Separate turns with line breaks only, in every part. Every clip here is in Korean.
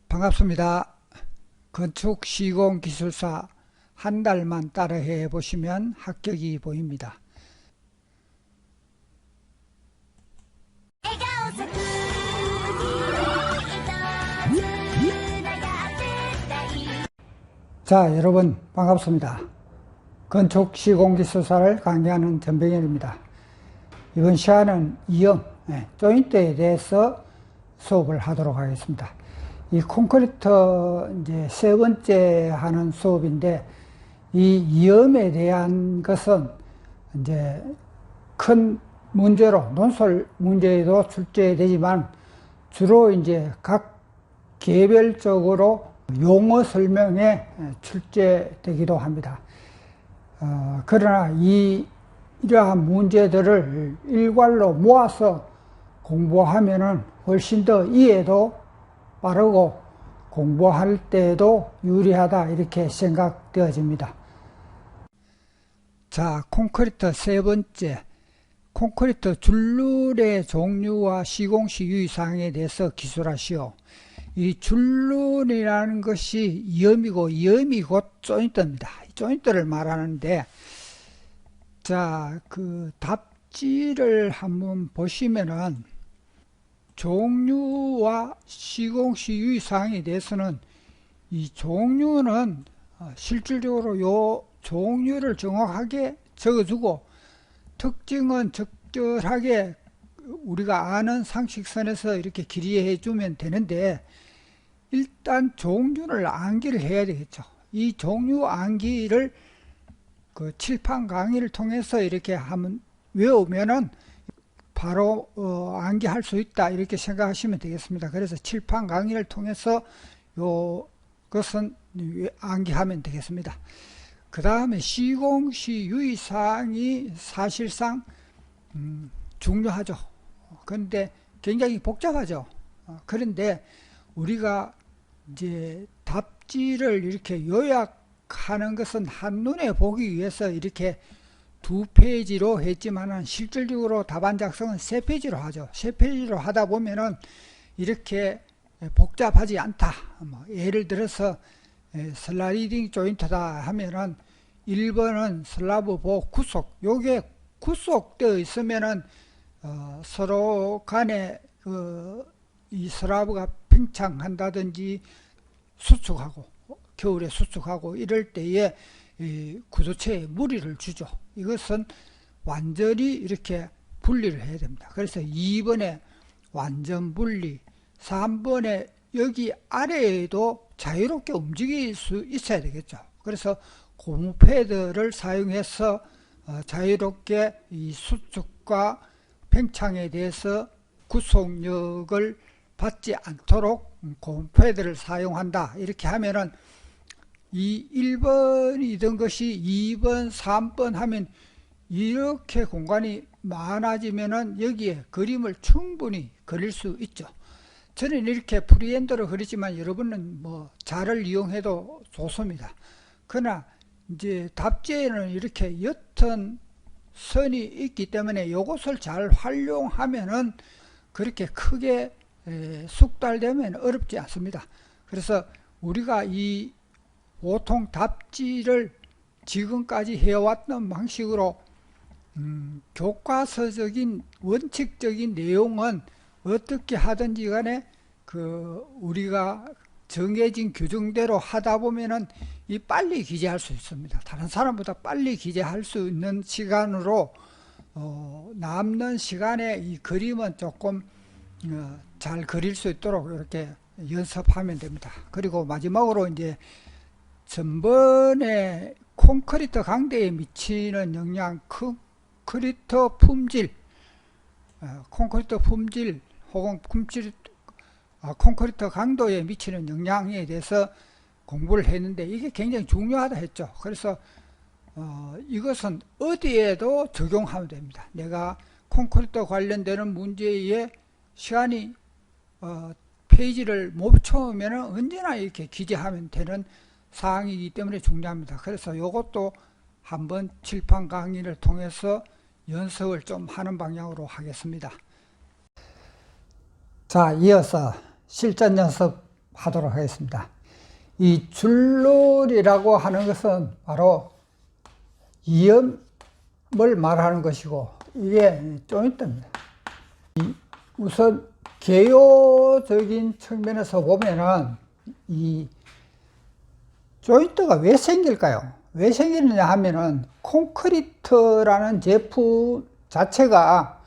반갑습니다. 건축 시공 기술사 한 달만 따라해 보시면 합격이 보입니다. 자, 여러분 반갑습니다. 건축 시공 기술사를 강의하는 전병현입니다. 이번 시간은 이형, 조인트에 대해서 수업을 하도록 하겠습니다. 이 콘크리트 이제 세 번째 하는 수업인데, 이 이염에 대한 것은 이제 큰 문제로 논술 문제에도 출제되지만, 주로 이제 각 개별적으로 용어 설명에 출제되기도 합니다. 그러나 이러한 문제들을 일괄로 모아서 공부하면은 훨씬 더 이해도 빠르고 공부할 때도 유리하다, 이렇게 생각되어집니다. 자, 콘크리트 세 번째, 콘크리트 줄눈의 종류와 시공시 유의사항에 대해서 기술하시오. 이 줄눈이라는 것이 이염이고, 이염이 곧 조인트입니다. 조인트를 말하는데, 자, 그 답지를 한번 보시면은 종류와 시공시 유의사항에 대해서는, 이 종류는 실질적으로 요 종류를 정확하게 적어주고, 특징은 적절하게 우리가 아는 상식선에서 이렇게 기리해 주면 되는데, 일단 종류를 암기를 해야 되겠죠. 이 종류 암기를 그 칠판 강의를 통해서 이렇게 한번 외우면은 바로 암기할 수 있다, 이렇게 생각하시면 되겠습니다. 그래서 칠판 강의를 통해서 요것은 암기하면 되겠습니다. 그 다음에 시공시 유의사항이 사실상 중요하죠. 그런데 굉장히 복잡하죠. 그런데 우리가 이제 답지를 이렇게 요약하는 것은 한눈에 보기 위해서 이렇게 2페이지로 했지만은, 실질적으로 답안 작성은 3페이지로 하죠. 3페이지로 하다 보면은 이렇게 복잡하지 않다. 예를 들어서 슬라이딩 조인트다 하면은 1번은 슬라브 보 구속, 요게 구속되어 있으면은 서로 간에 이 슬라브가 팽창한다든지 수축하고, 겨울에 수축하고 이럴 때에 이 구조체에 무리를 주죠. 이것은 완전히 이렇게 분리를 해야 됩니다. 그래서 2번에 완전 분리, 3번에 여기 아래에도 자유롭게 움직일 수 있어야 되겠죠. 그래서 고무 패드를 사용해서 자유롭게 이 수축과 팽창에 대해서 구속력을 받지 않도록 고무 패드를 사용한다, 이렇게 하면은 이 1번이던 것이 2번, 3번 하면 이렇게 공간이 많아지면은 여기에 그림을 충분히 그릴 수 있죠. 저는 이렇게 프리핸드로 그리지만 여러분은 뭐 자를 이용해도 좋습니다. 그러나 이제 답지에는 이렇게 옅은 선이 있기 때문에 이것을 잘 활용하면은 그렇게 크게 숙달되면 어렵지 않습니다. 그래서 우리가 이 보통 답지를 지금까지 해왔던 방식으로 교과서적인 원칙적인 내용은 어떻게 하든지 간에 우리가 정해진 규정대로 하다 보면은 이 빨리 기재할 수 있습니다. 다른 사람보다 빨리 기재할 수 있는 시간으로 남는 시간에 이 그림은 조금 잘 그릴 수 있도록 이렇게 연습하면 됩니다. 그리고 마지막으로 이제 전번에 콘크리트 강도에 미치는 영향, 콘크리트 품질 혹은 콘크리트 강도에 미치는 영향에 대해서 공부를 했는데, 이게 굉장히 중요하다 했죠. 그래서 이것은 어디에도 적용하면 됩니다. 내가 콘크리트 관련되는 문제에 시간이 페이지를 못 채우면 언제나 이렇게 기재하면 되는 사항이기 때문에 중요합니다. 그래서 이것도 한번 칠판 강의를 통해서 연습을 좀 하는 방향으로 하겠습니다. 자, 이어서 실전 연습 하도록 하겠습니다. 이 줄놀이라고 하는 것은 바로 이음을 말하는 것이고, 이게 조인트입니다. 우선 개요적인 측면에서 보면은 이 조인트가 왜 생길까요? 왜 생기느냐 하면은 콘크리트라는 제품 자체가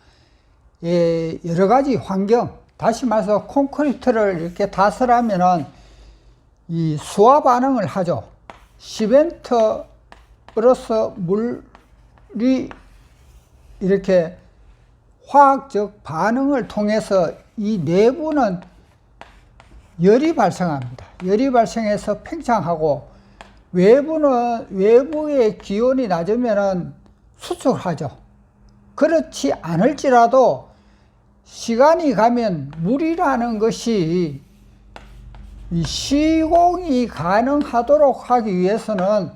여러 가지 환경, 다시 말해서 콘크리트를 이렇게 다스라면은 이 수화 반응을 하죠. 시멘트로서 물이 이렇게 화학적 반응을 통해서 이 내부는 열이 발생합니다. 열이 발생해서 팽창하고, 외부의 기온이 낮으면은 수축하죠. 그렇지 않을지라도 시간이 가면 물이라는 것이 이 시공이 가능하도록 하기 위해서는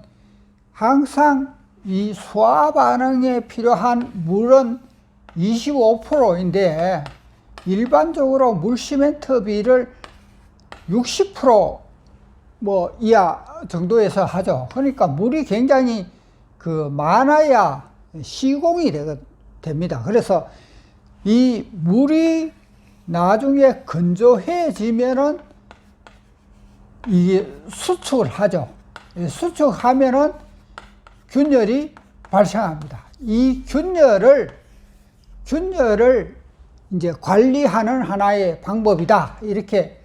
항상 이 수화 반응에 필요한 물은 25%인데 일반적으로 물 시멘트 비를 60% 이하 정도에서 하죠. 그러니까 물이 굉장히 많아야 시공이 됩니다. 그래서 이 물이 나중에 건조해지면은 이게 수축을 하죠. 수축하면은 균열이 발생합니다. 이 균열을 이제 관리하는 하나의 방법이다, 이렇게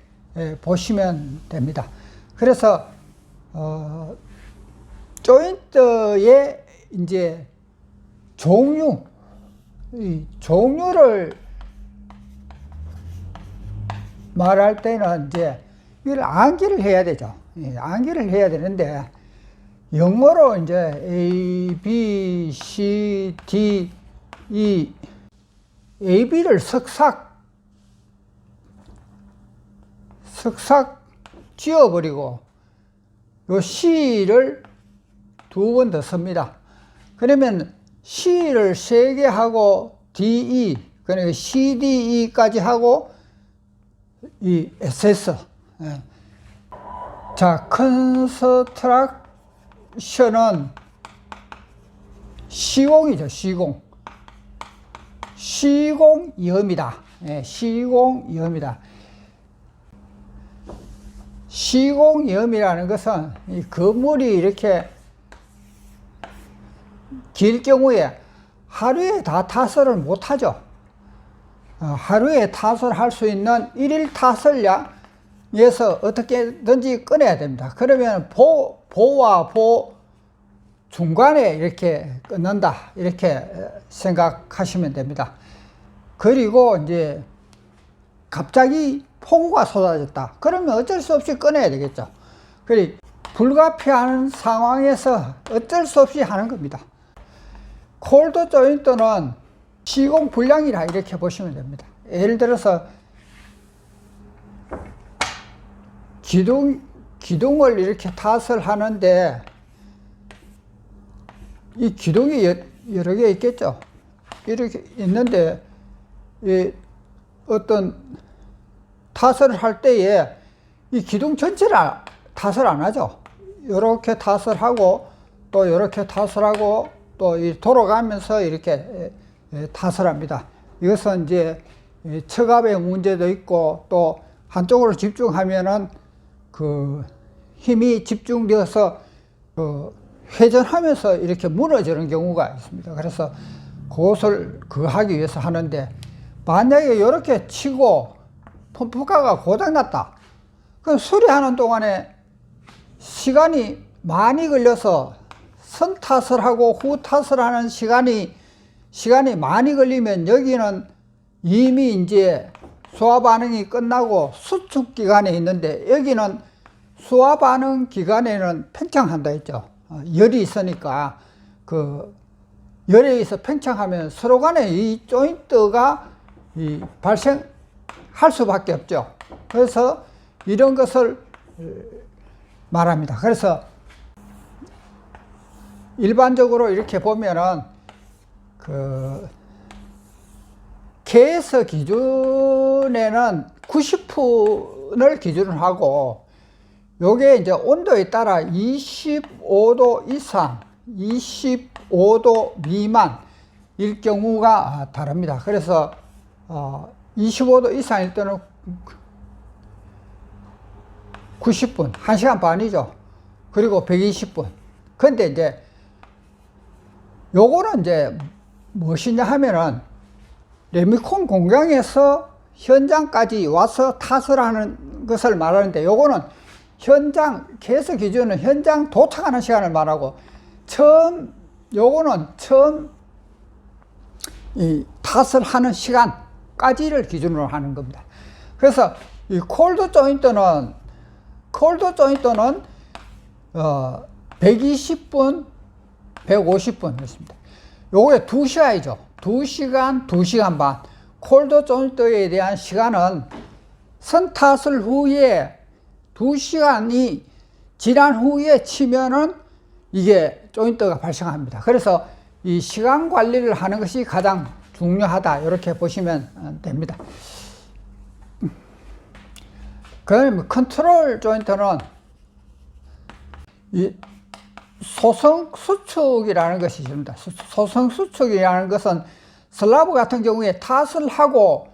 보시면 됩니다. 그래서 조인트의 이제 종류를 말할 때는 이제 이걸 암기를 해야 되죠. 암기를 해야 되는데, 영어로 이제 A, B, C, D, E, A, B를 석삭 지워버리고 요 C를 2번 더 씁니다. 그러면 C를 3개 하고 DE, 그러니까 CDE까지 하고 이 SS. 자, 컨스트럭션은 시공이죠. 시공이음이다. 시공이음이다. 시공이음이라는 것은 이 건물이 이렇게 길 경우에 하루에 다 타설을 못하죠. 하루에 타설할 수 있는 1일 타설량에서 어떻게든지 꺼내야 됩니다. 그러면 보와 보 중간에 이렇게 끊는다, 이렇게 생각하시면 됩니다. 그리고 이제 갑자기 폭우가 쏟아졌다. 그러면 어쩔 수 없이 꺼내야 되겠죠. 그리고 불가피한 상황에서 어쩔 수 없이 하는 겁니다. 콜드 조인트는 시공 불량이라 이렇게 보시면 됩니다. 예를 들어서 기둥을 이렇게 탓을 하는데, 이 기둥이 여러 개 있겠죠. 이렇게 있는데 어떤 탓을 할 때에 이 기둥 전체를 탓을 안 하죠. 이렇게 탓을 하고 또 이렇게 탓을 하고 또 돌아가면서 이렇게 탓을 합니다. 이것은 이제 처갑의 문제도 있고, 또 한쪽으로 집중하면은 힘이 집중되어서 회전하면서 이렇게 무너지는 경우가 있습니다. 그래서 그것을 하기 위해서 하는데, 만약에 이렇게 치고 펌프가가 고장났다. 그럼 수리하는 동안에 시간이 많이 걸려서 선 탓을 하고 후 탓을 하는 시간이 많이 걸리면, 여기는 이미 이제 수화 반응이 끝나고 수축 기간에 있는데, 여기는 수화 반응 기간에는 팽창한다 했죠. 열이 있으니까 열에 의해서 팽창하면 서로 간에 이 조인트가 발생할 수밖에 없죠. 그래서 이런 것을 말합니다. 그래서 일반적으로 이렇게 보면은 KS 기준에는 90% 선을 기준으로 하고, 요게 이제 온도에 따라 25도 이상, 25도 미만일 경우가 다릅니다. 그래서 25도 이상일 때는 90분, 1시간 반이죠. 그리고 120분. 근데 이제 요거는 이제 무엇이냐 하면은 레미콘 공장에서 현장까지 와서 탓을 하는 것을 말하는데, 요거는 현장, 계속 기준은 현장 도착하는 시간을 말하고, 요거는 처음 이 탓을 하는 시간까지를 기준으로 하는 겁니다. 그래서 이 콜드 조인트는 120분, 150분 그렇습니다. 요게 2시간이죠. 2시간, 2시간 반. 콜드 조인트에 대한 시간은 선탓을 후에 2시간이 지난 후에 치면은 이게 조인트가 발생합니다. 그래서 이 시간 관리를 하는 것이 가장 중요하다, 이렇게 보시면 됩니다. 그다음에 컨트롤 조인트는 이 소성 수축이라는 것이 있습니다. 소성 수축이라는 것은 슬라브 같은 경우에 탓을 하고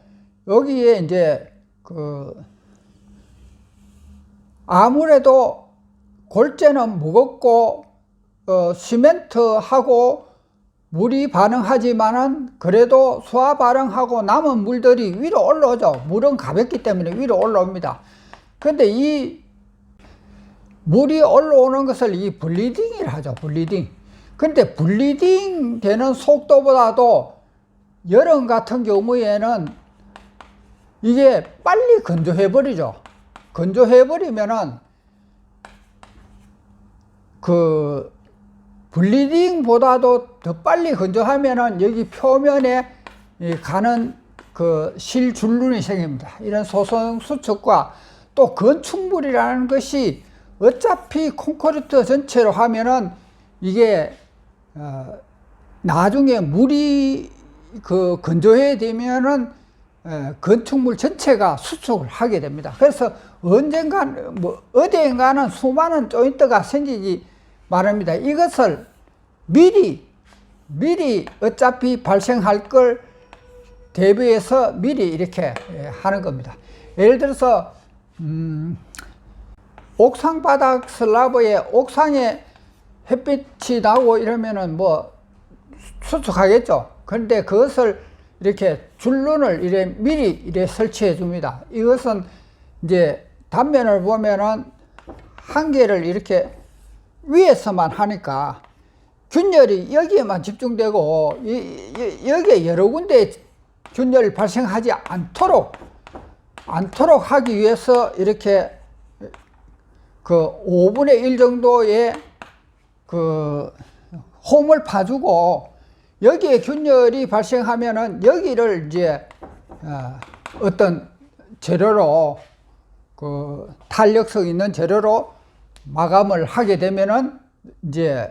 여기에 이제 아무래도 골재는 무겁고 시멘트하고 물이 반응하지만은 그래도 수화 반응하고 남은 물들이 위로 올라오죠. 물은 가볍기 때문에 위로 올라옵니다. 근데 이 물이 올라오는 것을 이 블리딩이라 하죠. 블리딩. 근데 블리딩 되는 속도보다도 여름 같은 경우에는 이게 빨리 건조해 버리죠. 건조해 버리면은 블리딩보다도 더 빨리 건조하면은 여기 표면에 가는 실줄눈이 생깁니다. 이런 소성 수축과 또 건축물이라는 것이 어차피 콘크리트 전체로 하면은 이게 나중에 물이 건조해 되면은 건축물 전체가 수축을 하게 됩니다. 그래서 언젠간 어디엔가는 수많은 조인트가 생기기 마련입니다. 이것을 미리 어차피 발생할 걸 대비해서 미리 이렇게 하는 겁니다. 예를 들어서 옥상 바닥 슬라브에 옥상에 햇빛이 나고 이러면은 뭐 수축하겠죠. 그런데 그것을 이렇게 줄눈을 미리 이래 설치해 줍니다. 이것은 이제 단면을 보면은 한 개를 이렇게 위에서만 하니까 균열이 여기에만 집중되고 여기에 여러 군데 균열이 발생하지 않도록 하기 위해서 이렇게 5분의 1 정도의 홈을 파주고, 여기에 균열이 발생하면은 여기를 이제 어떤 재료로 탄력성 있는 재료로 마감을 하게 되면은 이제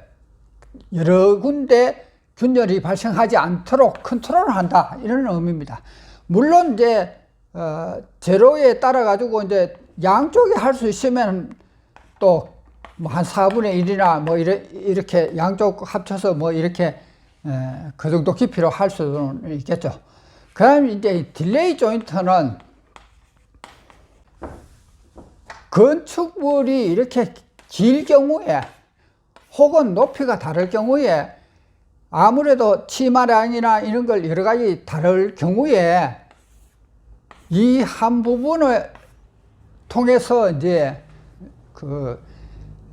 여러 군데 균열이 발생하지 않도록 컨트롤을 한다, 이런 의미입니다. 물론 이제 재료에 따라 가지고 이제 양쪽에 할 수 있으면 또 뭐 한 4분의 1이나 뭐 이렇게 양쪽 합쳐서 뭐 이렇게 그 정도 깊이로 할 수는 있겠죠. 그 다음에 이제 딜레이 조인트는 건축물이 이렇게 길 경우에 혹은 높이가 다를 경우에 아무래도 치마량이나 이런 걸 여러 가지 다를 경우에 이 한 부분을 통해서 이제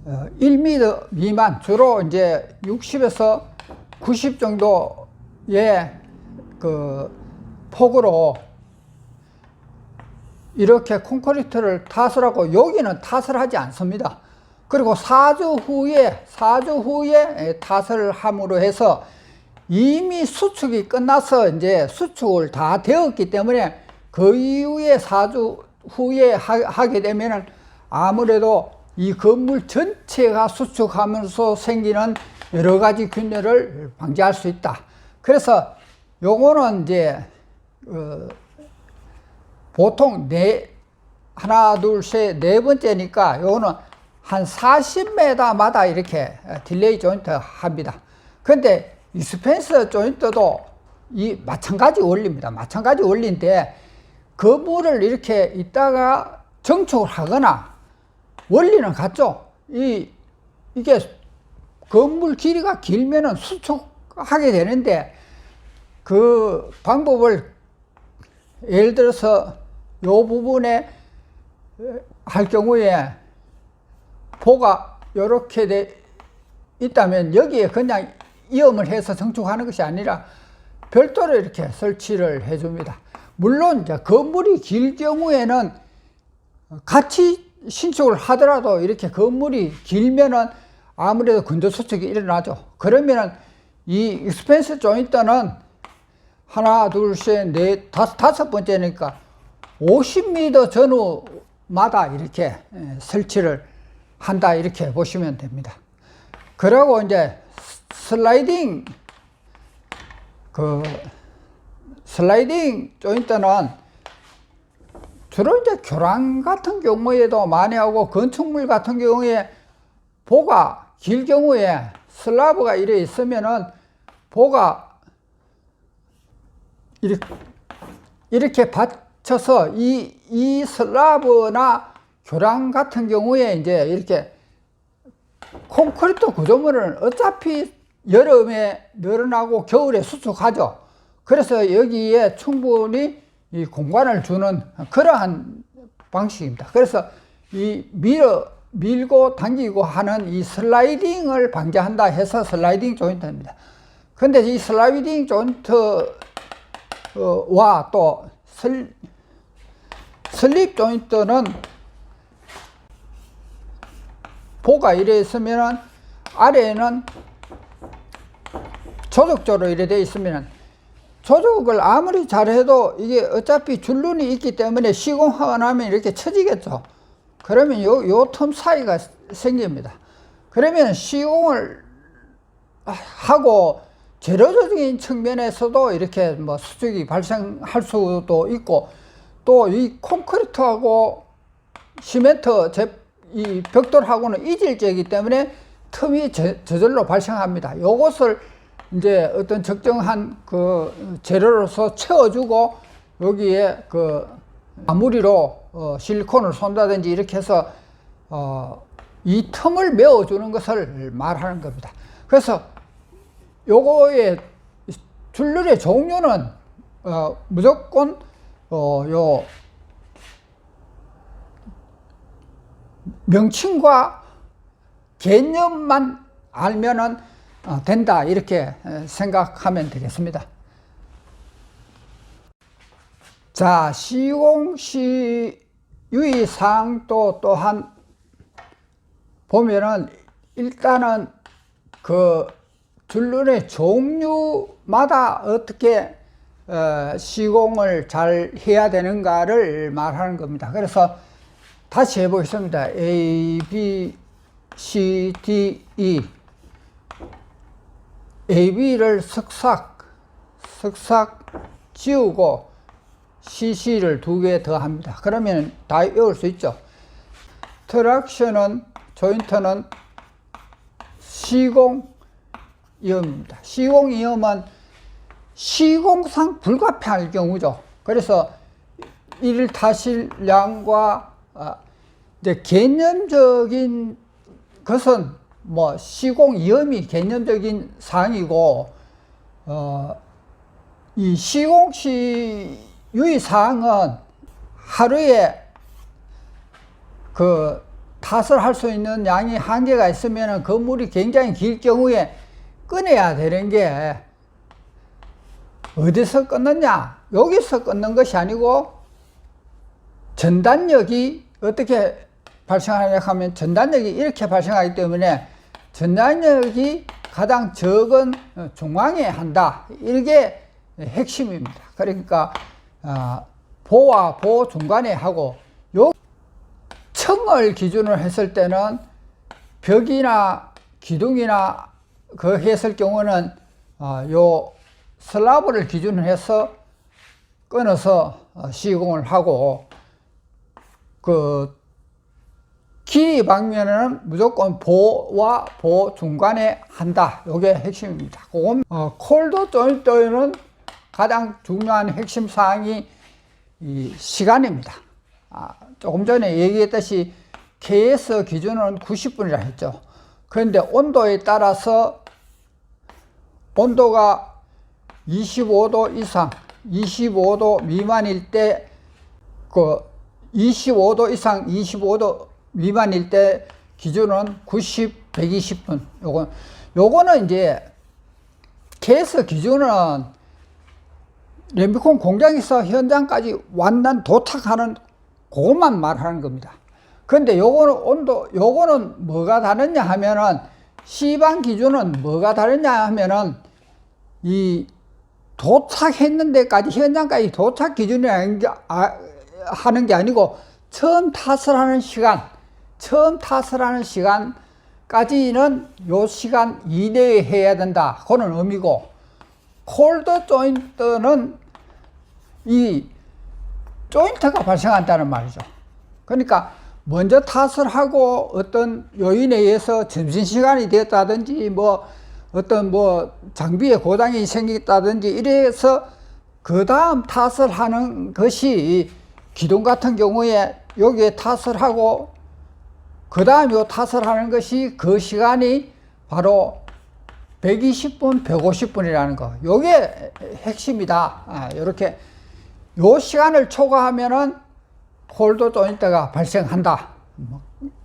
1m 미만, 주로 이제 60에서 90 정도의 폭으로 이렇게 콘크리트를 탓을 하고, 여기는 탓을 하지 않습니다. 그리고 4주 후에 탓을 함으로 해서 이미 수축이 끝나서 이제 수축을 다 되었기 때문에 그 이후에 4주 후에 하게 되면은 아무래도 이 건물 전체가 수축하면서 생기는 여러 가지 균열을 방지할 수 있다. 그래서 요거는 이제 보통 하나, 둘, 셋, 네 번째니까 요거는 한 40m마다 이렇게 딜레이 조인트 합니다. 근데 익스펜스 조인트도 이 마찬가지 원리입니다. 마찬가지 원리인데 건물을 이렇게 있다가 정축을 하거나 원리는 같죠. 이게 건물 길이가 길면은 수축하게 되는데 그 방법을 예를 들어서 요 부분에 할 경우에 보가 이렇게 돼 있다면 여기에 그냥 이음을 해서 정축하는 것이 아니라 별도로 이렇게 설치를 해줍니다. 물론 이제 건물이 길 경우에는 같이 신축을 하더라도 이렇게 건물이 길면은 아무래도 근저수축이 일어나죠. 그러면은 이 익스펜스 조인트는 하나, 둘, 셋, 넷, 다섯 번째니까 50m 전후마다 이렇게 설치를 한다 이렇게 보시면 됩니다. 그리고 이제 슬라이딩 조인트는 주로 이제 교랑 같은 경우에도 많이 하고 건축물 같은 경우에 보가 길 경우에 슬라브가 이래 있으면은 보가 이렇게 받쳐서 이 슬라브나 교랑 같은 경우에 이제 이렇게 콘크리트 구조물은 어차피 여름에 늘어나고 겨울에 수축하죠. 그래서 여기에 충분히 이 공간을 주는 그러한 방식입니다. 그래서 이 밀고 당기고 하는 이 슬라이딩을 방지한다 해서 슬라이딩 조인트입니다. 근데 이 슬라이딩 조인트와 또 슬립 조인트는 보가 이래 있으면은 아래에는 조적조로 이래 돼 있으면은 조적을 아무리 잘해도 이게 어차피 줄눈이 있기 때문에 시공하고 나면 이렇게 처지겠죠. 그러면 요 틈 사이가 생깁니다. 그러면 시공을 하고 재료적인 측면에서도 이렇게 뭐 수축이 발생할 수도 있고 또 이 콘크리트하고 시멘트 이 벽돌하고는 이질제이기 때문에 틈이 저절로 발생합니다. 요것을 이제 어떤 적정한 그 재료로서 채워주고 여기에 그 마무리로 실리콘을 쏜다든지 이렇게 해서 이 틈을 메워주는 것을 말하는 겁니다. 그래서 요거의 줄눈의 종류는 무조건 요 명칭과 개념만 알면은 된다 이렇게 생각하면 되겠습니다. 자, 시공시 유의사항도 또한 보면은 일단은 그 줄눈의 종류마다 어떻게 시공을 잘 해야 되는가를 말하는 겁니다. 그래서 다시 해보겠습니다. A, B, C, D, E. A, B를 석삭 지우고 CC를 2개 더 합니다. 그러면 다 외울 수 있죠. 트랙션은 조인트는 시공이음입니다. 시공이음은 시공상 불가피할 경우죠. 그래서 일타실량과 이제 개념적인 것은 뭐 시공이음이 개념적인 사항이고 이 시공시 유의사항은 하루에 그 탓을 할 수 있는 양이 한계가 있으면 건물이 굉장히 길 경우에 끊어야 되는 게 어디서 끊느냐? 여기서 끊는 것이 아니고 전단력이 어떻게 발생하냐 하면 전단력이 이렇게 발생하기 때문에 전단력이 가장 적은 중앙에 한다. 이게 핵심입니다. 그러니까 보와 보 중간에 하고 요 층을 기준으로 했을 때는 벽이나 기둥이나 그 했을 경우는 요 슬라브를 기준으로 해서 끊어서 시공을 하고 그 길이 방면은 무조건 보와 보 중간에 한다. 요게 핵심입니다. 그건 콜드 조인트는 가장 중요한 핵심 사항이 이 시간입니다. 조금 전에 얘기했듯이 KS 기준은 90분이라 했죠. 그런데 온도에 따라서 온도가 25도 이상, 25도 미만일 때, 25도 이상, 25도 미만일 때 기준은 90, 120분. 요거는 이제 KS 기준은 램비콘 공장에서 현장까지 완전 도착하는 그것만 말하는 겁니다. 그런데 요거는 뭐가 다르냐 하면은, C방 기준은 뭐가 다르냐 하면은, 이 도착했는 데까지, 현장까지 도착 기준이 하는 게 아니고, 처음 탓을 하는 시간까지는 요 시간 이내에 해야 된다. 그런 의미고, 콜드 조인트는 이 조인트가 발생한다는 말이죠. 그러니까 먼저 탓을 하고 어떤 요인에 의해서 점심시간이 되었다든지 어떤 장비에 고장이 생겼다든지 이래서 그 다음 탓을 하는 것이, 기둥 같은 경우에 여기에 탓을 하고 그 다음 요 탓을 하는 것이 그 시간이 바로 120분, 150분이라는 거. 요게 핵심이다. 이렇게 요 시간을 초과하면은 콜드 조인트가 발생한다.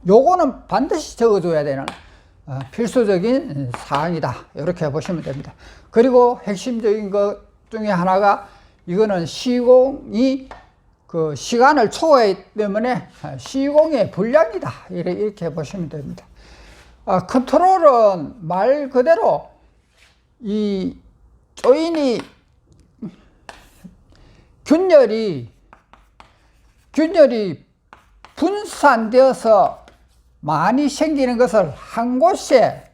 요거는 반드시 적어줘야 되는 필수적인 사항이다. 이렇게 보시면 됩니다. 그리고 핵심적인 것 중에 하나가, 이거는 시공이 그 시간을 초과했기 때문에 시공의 불량이다. 이렇게 보시면 됩니다. 컨트롤은 말 그대로 이 조인이 균열이 분산되어서 많이 생기는 것을 한 곳에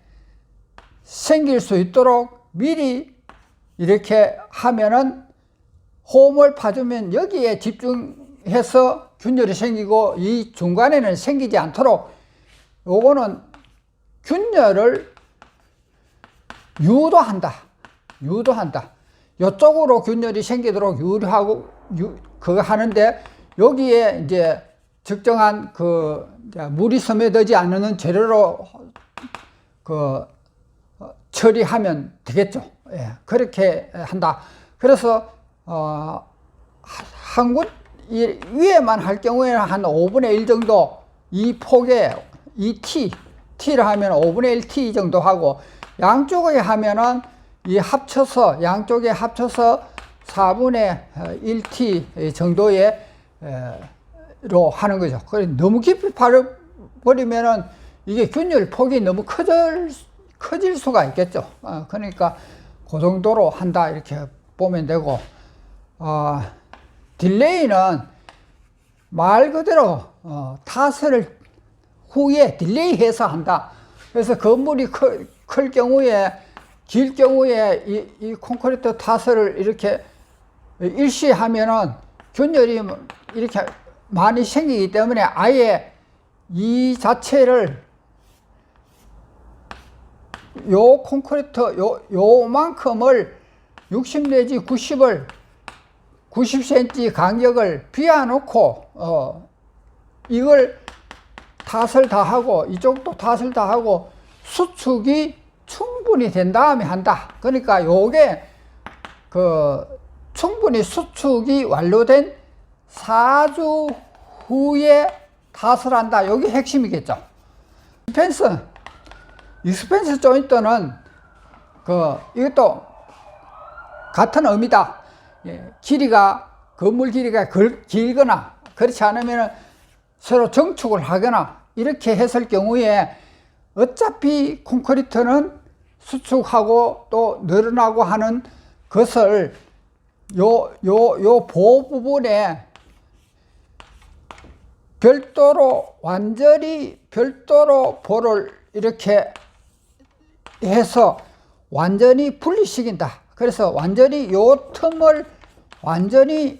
생길 수 있도록 미리 이렇게 하면은, 호흡을 파주면 여기에 집중해서 균열이 생기고 이 중간에는 생기지 않도록, 요거는 균열을 유도한다. 이쪽으로 균열이 생기도록 유도하고 그거 하는데, 여기에 이제 적정한 물이 스며들지 않는 재료로 처리하면 되겠죠. 예, 그렇게 한다. 그래서 한 곳 위에만 할 경우에는 한 5분의 1 정도, 이 폭에 이 T를 하면 5분의 1 T 정도 하고, 양쪽에 하면은 양쪽에 합쳐서 4분의 1 T 정도의 로 하는 거죠. 너무 깊이 파버리면은 이게 균열 폭이 너무 커질 수가 있겠죠. 그러니까 그 정도로 한다. 이렇게 보면 되고, 딜레이는 말 그대로 타설을 후에 딜레이해서 한다. 그래서 건물이 클 경우에, 길 경우에 이 콘크리트 타설을 이렇게 일시하면은 균열이 이렇게 많이 생기기 때문에 아예 이 자체를 요 콘크리트 요만큼을 60 내지 90cm 간격을 비워놓고 이걸 탓을 다 하고 이쪽도 탓을 다 하고 수축이 충분히 된 다음에 한다. 그러니까 요게 충분히 수축이 완료된 4주 후에 탓을 한다. 여기 핵심이겠죠. 익스펜스 조인트는 이것도 같은 의미다. 건물 길이가 길거나 그렇지 않으면 서로 정축을 하거나 이렇게 했을 경우에 어차피 콘크리트는 수축하고 또 늘어나고 하는 것을 요 보호 부분에 완전히 별도로 보를 이렇게 해서 완전히 분리시킨다. 그래서 완전히 요 틈을 완전히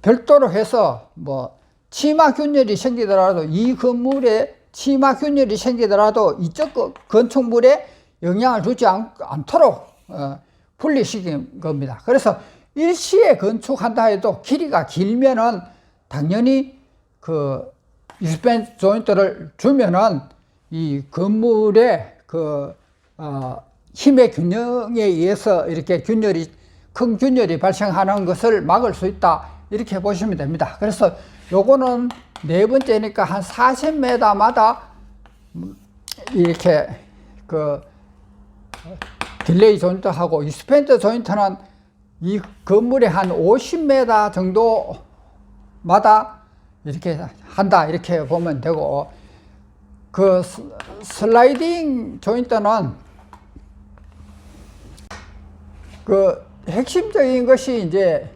별도로 해서 뭐 치마균열이 생기더라도 이 건물에 치마균열이 생기더라도 이쪽 건축물에 영향을 주지 않도록 분리시킨 겁니다. 그래서 일시에 건축한다 해도 길이가 길면은 당연히 그 스팬 조인트를 주면은 이 건물의 힘의 균형에 의해서 이렇게 큰 균열이 발생하는 것을 막을 수 있다, 이렇게 보시면 됩니다. 그래서 요거는 네 번째니까 한 40m마다 이렇게 딜레이 조인트하고 이 스팬드 조인트는 이 건물의 한 50m 정도마다 이렇게 한다, 이렇게 보면 되고, 그 슬라이딩 조인트는 그 핵심적인 것이 이제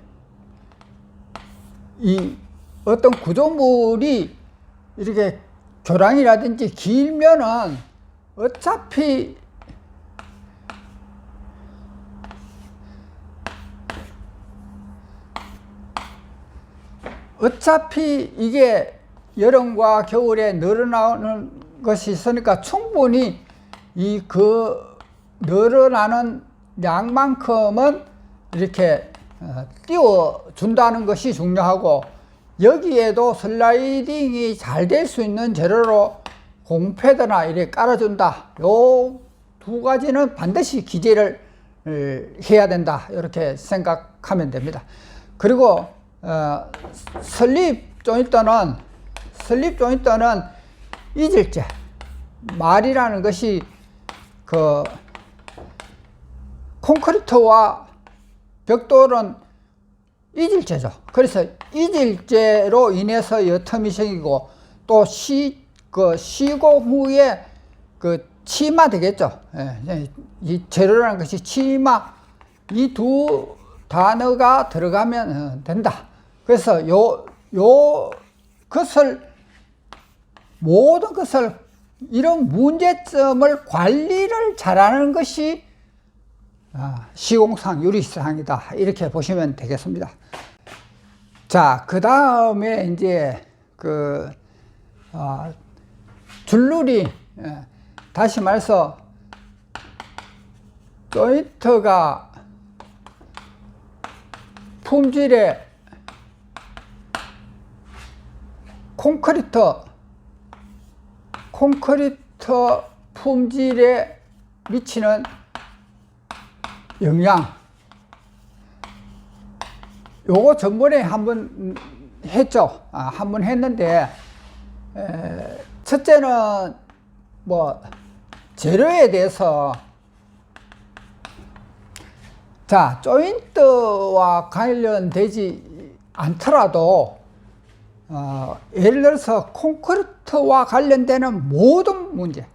이 어떤 구조물이 이렇게 교량이라든지 길면은 어차피 이게 여름과 겨울에 늘어나는 것이 있으니까 충분히 늘어나는 양만큼은 이렇게 띄워준다는 것이 중요하고, 여기에도 슬라이딩이 잘 될 수 있는 재료로 공패드나 이렇게 깔아준다. 요 두 가지는 반드시 기재를 해야 된다, 이렇게 생각하면 됩니다. 그리고 슬립 조인트는 이질재, 말이라는 것이 그 콘크리트와 벽돌은 이질재죠. 그래서 이질재로 인해서 여텀이 생기고, 또 시공 후에 치마 되겠죠. 이 재료라는 것이 치마, 이 두 단어가 들어가면 된다. 그래서 모든 것을 이런 문제점을 관리를 잘하는 것이 시공상 유리사항이다, 이렇게 보시면 되겠습니다. 자, 그 다음에 이제 줄누리, 다시 말해서 조인트가 품질에 콘크리트 품질에 미치는 영향, 요거 전번에 한번 했죠. 한번 했는데, 첫째는 뭐 재료에 대해서, 자, 조인트와 관련되지 않더라도 예를 들어서 콘크리트와 관련되는 모든 문제,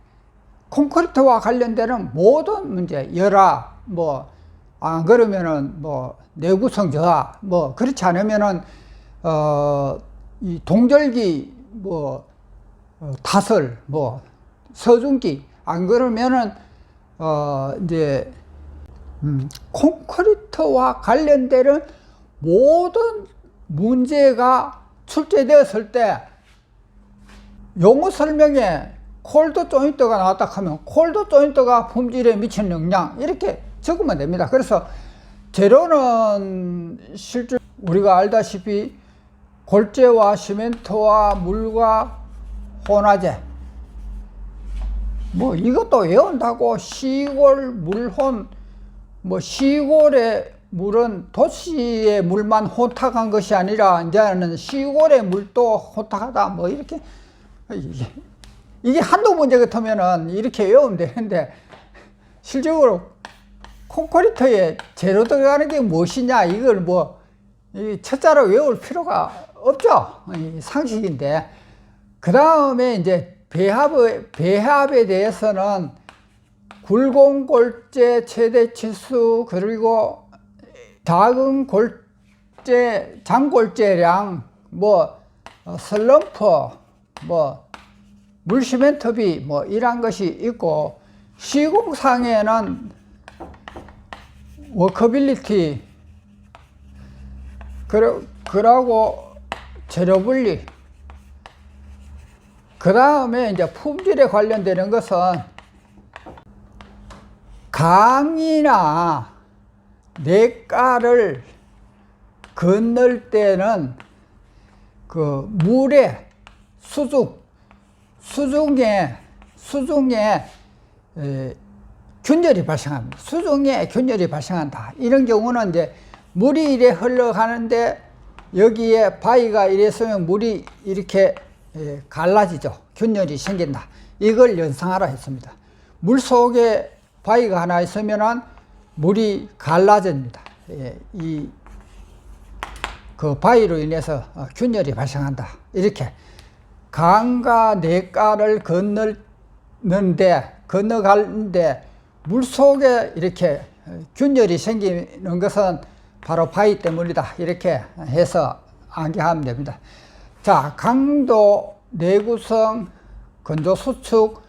열화, 뭐 안 그러면은 뭐 내구성 저하, 뭐 그렇지 않으면은 이 동절기, 뭐 타설, 뭐 서중기, 안 그러면은 이제 콘크리트와 관련되는 모든 문제가 출제되었을 때 용어 설명에 콜드 조인트가 나왔다 하면 콜드 조인트가 품질에 미치는 영향, 이렇게 적으면 됩니다. 그래서 재료는 실제 우리가 알다시피 골재와 시멘트와 물과 혼화재, 뭐 이것도 외운다고 시골 물혼, 뭐 시골의 물은 도시의 물만 혼탁한 것이 아니라 이제는 시골의 물도 혼탁하다, 뭐 이렇게, 이게 한두 문제 같으면은 이렇게 외우면 되는데, 실질적으로 콘크리트에 재료 들어가는 게 무엇이냐, 이걸 뭐 첫자로 외울 필요가 없죠. 상식인데. 그 다음에 이제 배합에 대해서는 굴공 골재 최대 치수, 그리고 작은 골재, 장골재량, 뭐 슬럼프, 뭐 물시멘트비, 뭐 이런 것이 있고, 시공상에는 워커빌리티, 그리고 그러고 재료 분리, 그 다음에 이제 품질에 관련되는 것은 강이나 냇가를 건널 때는 그 물의 수중에 균열이 발생합니다. 수중에 균열이 발생한다. 이런 경우는 이제 물이 이래 흘러가는데 여기에 바위가 이랬으면 물이 이렇게 갈라지죠. 균열이 생긴다. 이걸 연상하라 했습니다. 물 속에 바위가 하나 있으면은 물이 갈라집니다. 그 바위로 인해서 균열이 발생한다. 이렇게 강과 냇가를 건너가는데 물 속에 이렇게 균열이 생기는 것은 바로 바위 때문이다. 이렇게 해서 암기하면 됩니다. 자, 강도, 내구성, 건조 수축,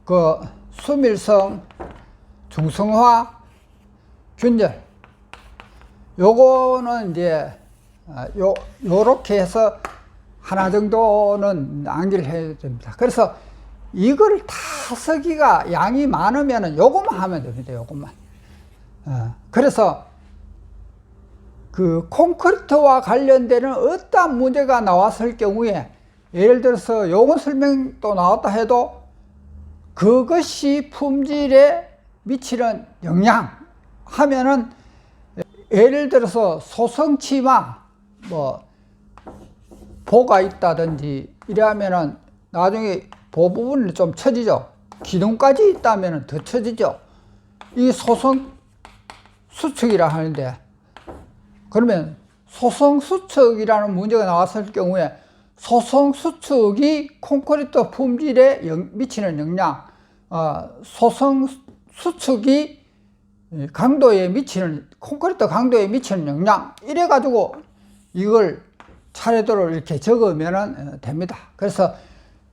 그 수밀성, 중성화, 균열. 요거는 이제 요렇게 해서 하나 정도는 암기를 해야 됩니다. 그래서 이걸 다 쓰기가 양이 많으면 요것만 하면 됩니다. 요것만. 그래서 그 콘크리트와 관련되는 어떠한 문제가 나왔을 경우에 예를 들어서 요거 설명도 나왔다 해도 그것이 품질에 미치는 영향 하면은 예를 들어서 소성치마 보가 있다든지 이러면은 나중에 보 부분이 좀 처지죠. 기둥까지 있다면 더 처지죠. 이 소성 수축이라 하는데, 그러면 소성 수축이라는 문제가 나왔을 경우에 소성 수축이 콘크리트 품질에 미치는 영향, 소성 수축이 강도에 미치는, 콘크리트 강도에 미치는 영향, 이래 가지고 이걸 차례대로 이렇게 적으면 됩니다. 그래서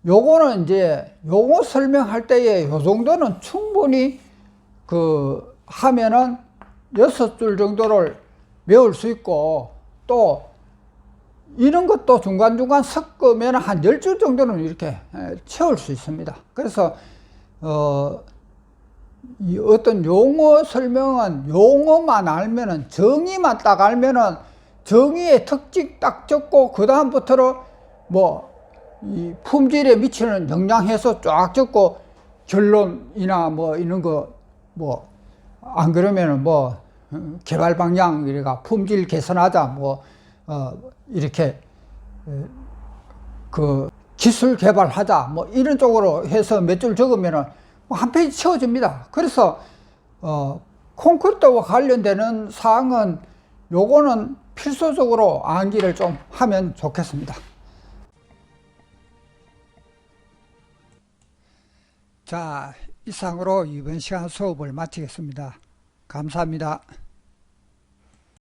요거는 이제 요거 설명할 때에 요 정도는 충분히 그 하면은 6줄 정도를 외울 수 있고, 또 이런 것도 중간중간 섞으면 한 10줄 정도는 이렇게 채울 수 있습니다. 그래서 이 어떤 용어 설명은 용어만 알면은, 정의만 딱 알면은 정의의 특징 딱 적고 그 다음부터는 이 품질에 미치는 영향해서 쫙 적고 결론이나 이런 거 안 그러면은 개발 방향 이래가 품질 개선하자 이렇게 그 기술 개발하자 이런 쪽으로 해서 몇 줄 적으면은 한 페이지 채워집니다. 그래서 콘크리트와 관련되는 사항은 요거는 필수적으로 암기를 좀 하면 좋겠습니다. 자, 이상으로 이번 시간 수업을 마치겠습니다. 감사합니다.